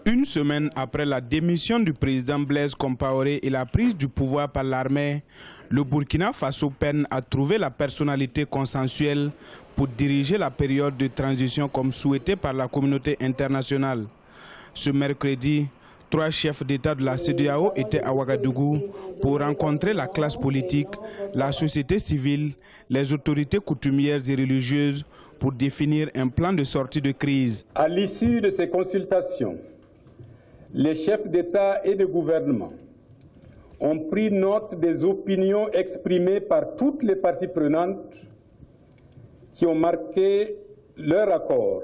Une semaine après la démission du président Blaise Compaoré et la prise du pouvoir par l'armée, le Burkina Faso peine à trouver la personnalité consensuelle pour diriger la période de transition comme souhaité par la communauté internationale. Ce mercredi, 3 chefs d'État de la CEDEAO étaient à Ouagadougou pour rencontrer la classe politique, la société civile, les autorités coutumières et religieuses pour définir un plan de sortie de crise. À l'issue de ces consultations, les chefs d'État et de gouvernement ont pris note des opinions exprimées par toutes les parties prenantes qui ont marqué leur accord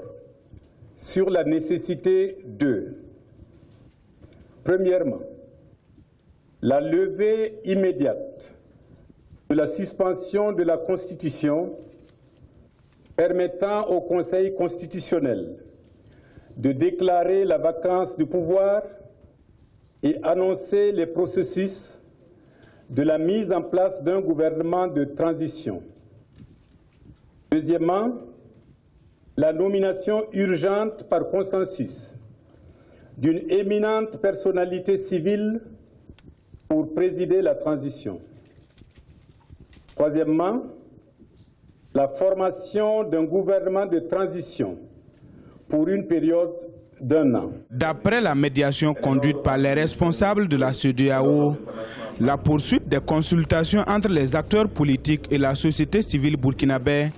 sur la nécessité de, premièrement, la levée immédiate de la suspension de la Constitution permettant au Conseil constitutionnel de déclarer la vacance du pouvoir et annoncer les processus de la mise en place d'un gouvernement de transition. Deuxièmement, la nomination urgente par consensus d'une éminente personnalité civile pour présider la transition. Troisièmement, la formation d'un gouvernement de transition pour une période d'1 an. D'après la médiation conduite par les responsables de la CEDEAO, la poursuite des consultations entre les acteurs politiques et la société civile burkinabé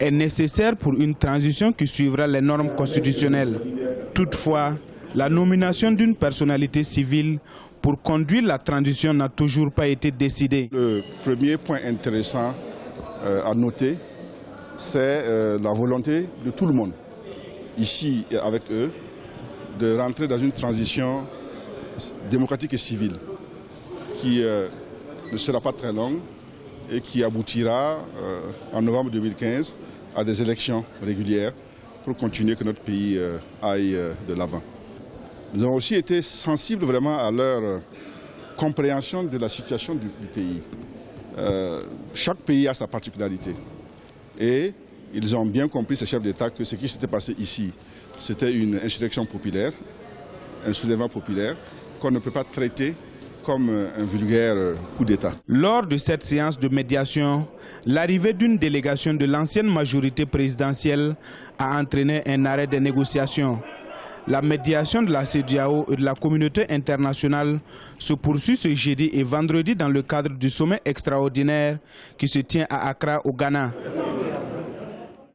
est nécessaire pour une transition qui suivra les normes constitutionnelles. Toutefois, la nomination d'une personnalité civile pour conduire la transition n'a toujours pas été décidée. Le premier point intéressant à noter, c'est la volonté de tout le monde, ici et avec eux, de rentrer dans une transition démocratique et civile qui ne sera pas très longue et qui aboutira en novembre 2015 à des élections régulières pour continuer que notre pays aille de l'avant. Nous avons aussi été sensibles vraiment à leur compréhension de la situation du pays. Chaque pays a sa particularité et ils ont bien compris, ces chefs d'État, que ce qui s'était passé ici, c'était une insurrection populaire, un soulèvement populaire qu'on ne peut pas traiter comme un vulgaire coup d'État. Lors de cette séance de médiation, l'arrivée d'une délégation de l'ancienne majorité présidentielle a entraîné un arrêt des négociations. La médiation de la CEDEAO et de la communauté internationale se poursuit ce jeudi et vendredi dans le cadre du sommet extraordinaire qui se tient à Accra, au Ghana.